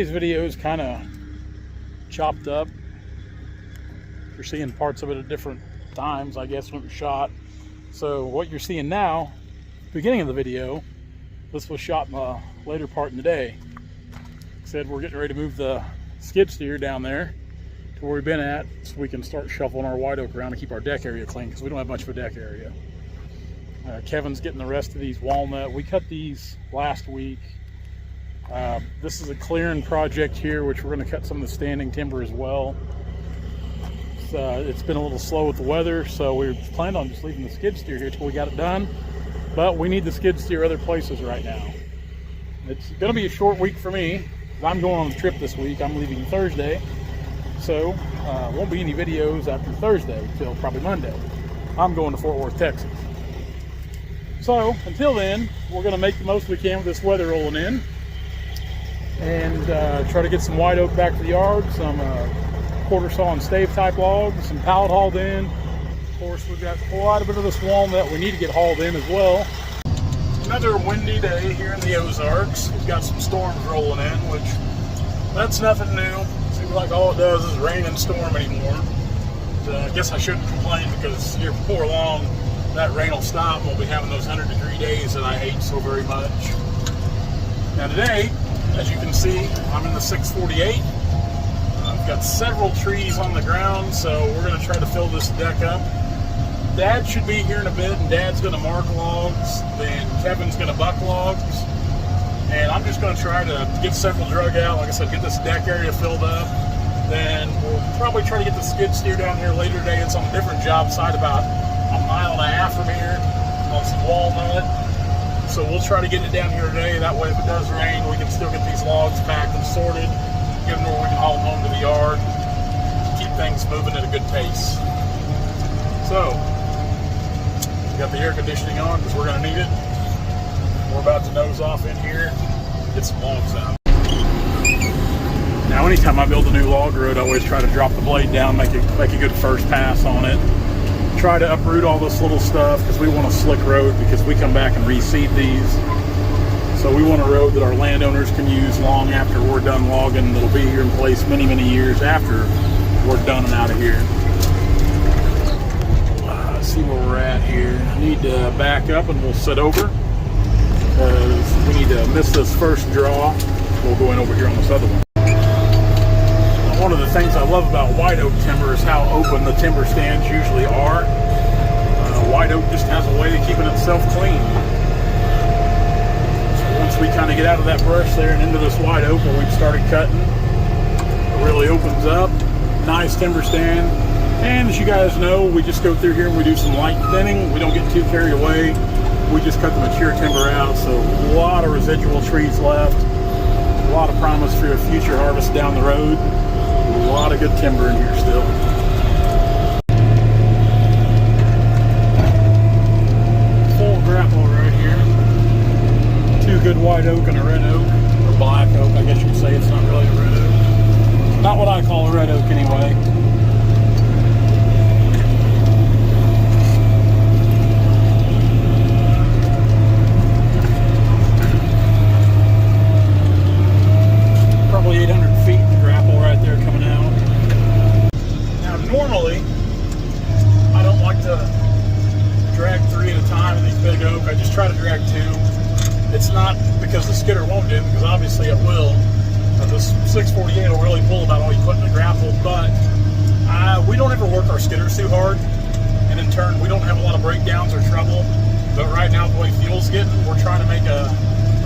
today's video is kind of chopped up. You're seeing parts of it at different times, I guess, when it was shot. So what you're seeing now, beginning of the video, this was shot in the later part in the day. Said we're getting ready to move the skid steer down there to where we've been at, so we can start shoveling our white oak around to keep our deck area clean, because we don't have much of a deck area. Kevin's getting the rest of these walnut. We cut these last week. This is a clearing project here, which we're going to cut some of the standing timber as well. It's been a little slow with the weather, so we planned on just leaving the skid steer here till we got it done. But we need the skid steer other places right now. It's going to be a short week for me. I'm going on a trip this week. I'm leaving Thursday, so won't be any videos after Thursday till probably Monday. I'm going to Fort Worth, Texas. So until then, we're going to make the most we can with this weather rolling in, and try to get some white oak back to the yard, some quarter saw and stave type logs, some pallet hauled in. Of course, we've got quite a bit of this walnut we need to get hauled in as well. Another windy day here in the Ozarks. We've got some storms rolling in, which that's nothing new. Seems like all it does is rain and storm anymore. But, I guess I shouldn't complain, because here before long that rain will stop and we'll be having those 100-degree days that I hate so very much. Now today, as you can see, I'm in the 648. I've got several trees on the ground, so we're going to try to fill this deck up. Dad should be here in a bit, and Dad's going to mark logs, then Kevin's going to buck logs, and I'm just going to try to get several drug out. Like I said, get this deck area filled up. Then we'll probably try to get the skid steer down here later today. It's on a different job site about a mile and a half from here on some walnut. So we'll try to get it down here today. That way, if it does rain, we can still get these logs packed and sorted, get them where we can haul them home to the yard, keep things moving at a good pace. So, we got the air conditioning on because we're going to need it. We're about to nose off in here, get some logs out. Now, anytime I build a new log road, I always try to drop the blade down, make a good first pass on it. Try to uproot all this little stuff, because we want a slick road, because we come back and reseed these. So we want a road that our landowners can use long after we're done logging, that'll be here in place many, many years after we're done and out of here. See where we're at here. I need to back up and we'll sit over, because we need to miss this first draw. We'll go in over here on this other one. One of the things I love about white oak timber is how open the timber stands usually are. White oak just has a way of keeping itself clean. So once we kind of get out of that brush there and into this white oak where we've started cutting, it really opens up. Nice timber stand. And as you guys know, we just go through here and we do some light thinning. We don't get too carried away. We just cut the mature timber out, so a lot of residual trees left. A lot of promise for a future harvest down the road. A lot of good timber in here still. Full grapple right here. Two good white oak and a red oak, or black oak, I guess you could say. It's not really a red oak. Not what I call a red oak anyway. Probably 800 feet in the grapple right there coming out. Now normally, I don't like to drag 3 at a time in these big oak. I just try to drag 2. It's not because the skidder won't do, because obviously it will. This 648 will really pull about all you put in the grapple, but we don't ever work our skidders too hard, and in turn we don't have a lot of breakdowns or trouble. But right now, the way fuel's getting, we're trying to make the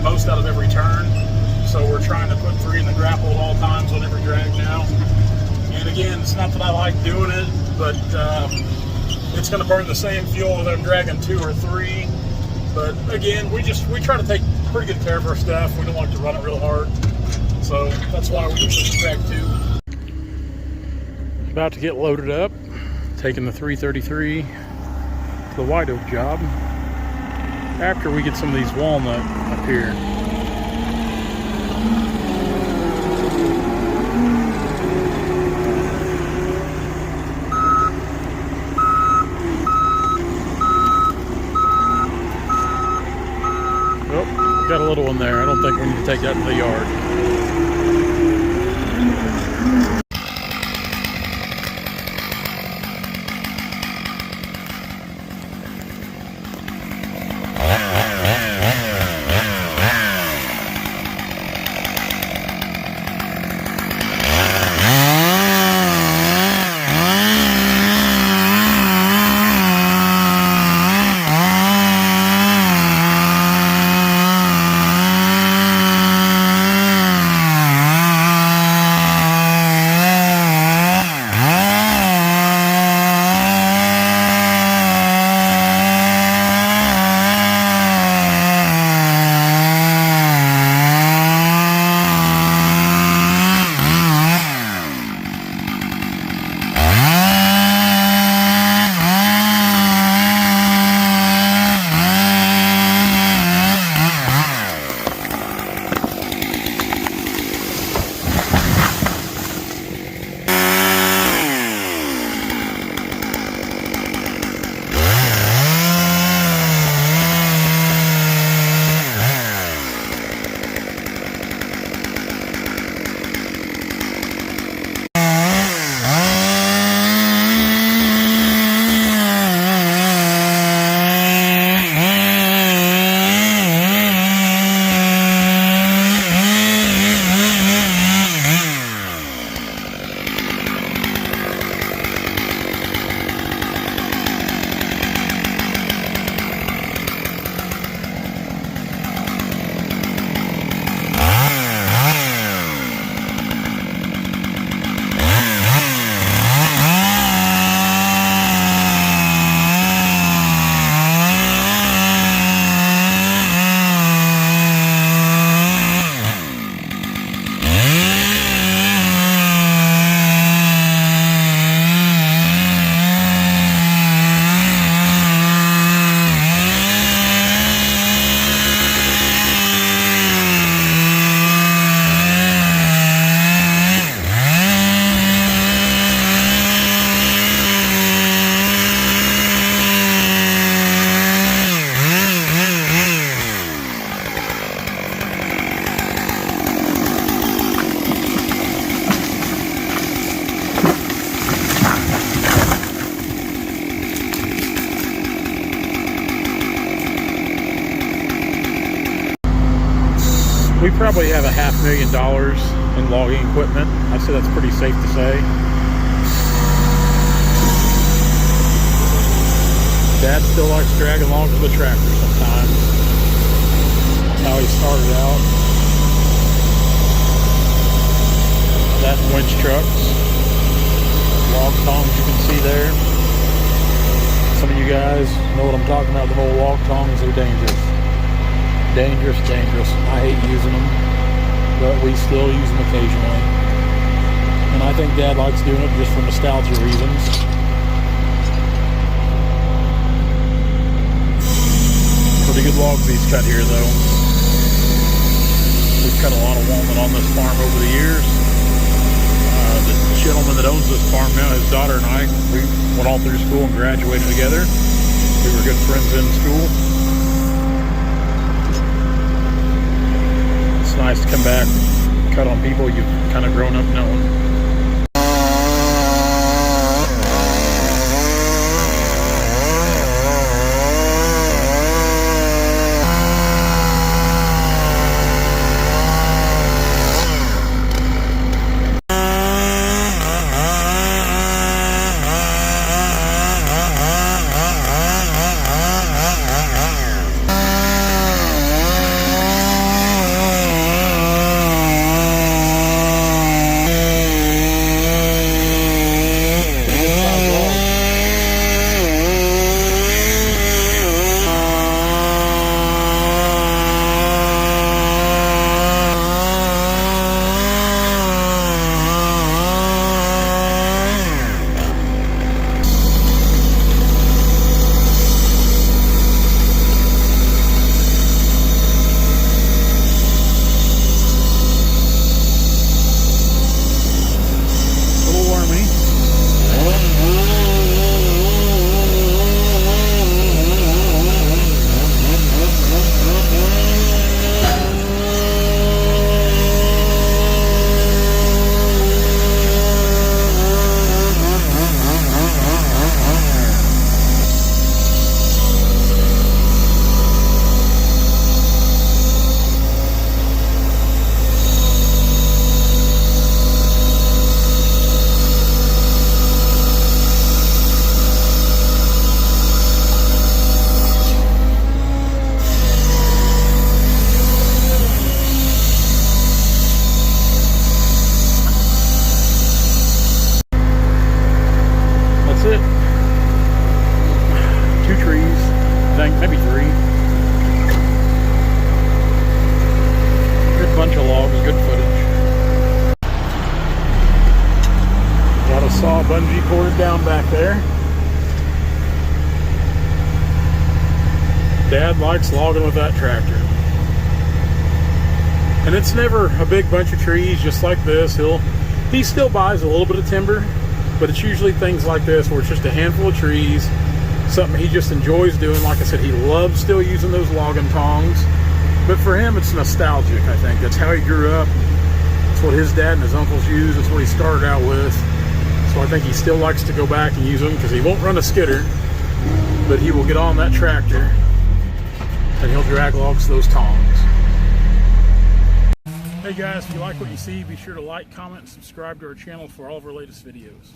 most out of every turn. So we're trying to put 3 in the grapple at all times on every drag now. And again, it's not that I like doing it, but it's going to burn the same fuel whether I'm dragging 2 or 3. But again, we try to take pretty good care of our stuff. We don't like to run it real hard. So that's why we usually drag 2. About to get loaded up, taking the 333 to the white oak job after we get some of these walnut up here. Got a little one there. I don't think we need to take that to the yard. probably have $500,000 in logging equipment. I'd say that's pretty safe to say. Dad still likes dragging logs with a tractor sometimes. That's how he started out. That winch trucks, log tongs you can see there. Some of you guys know what I'm talking about. The old log tongs are dangerous. Dangerous, dangerous. I hate using them, but we still use them occasionally. And I think Dad likes doing it just for nostalgia reasons. Pretty good logs he's cut here though. We've cut a lot of walnut on this farm over the years. The gentleman that owns this farm now, his daughter and I, we went all through school and graduated together. We were good friends in school. It's nice to come back, cut on people you've kind of grown up knowing. Maybe 3. Good bunch of logs, good footage. Got a saw bungee corded down back there. Dad likes logging with that tractor. And it's never a big bunch of trees just like this. He still buys a little bit of timber, but it's usually things like this where it's just a handful of trees. Something he just enjoys doing. Like I said, he loves still using those logging tongs, but for him it's nostalgic. I think that's how he grew up. It's what his dad and his uncles used. It's what he started out with. So I think he still likes to go back and use them, because he won't run a skidder, but he will get on that tractor and he'll drag logs to those tongs. Hey guys, if you like what you see, be sure to like, comment, and subscribe to our channel for all of our latest videos.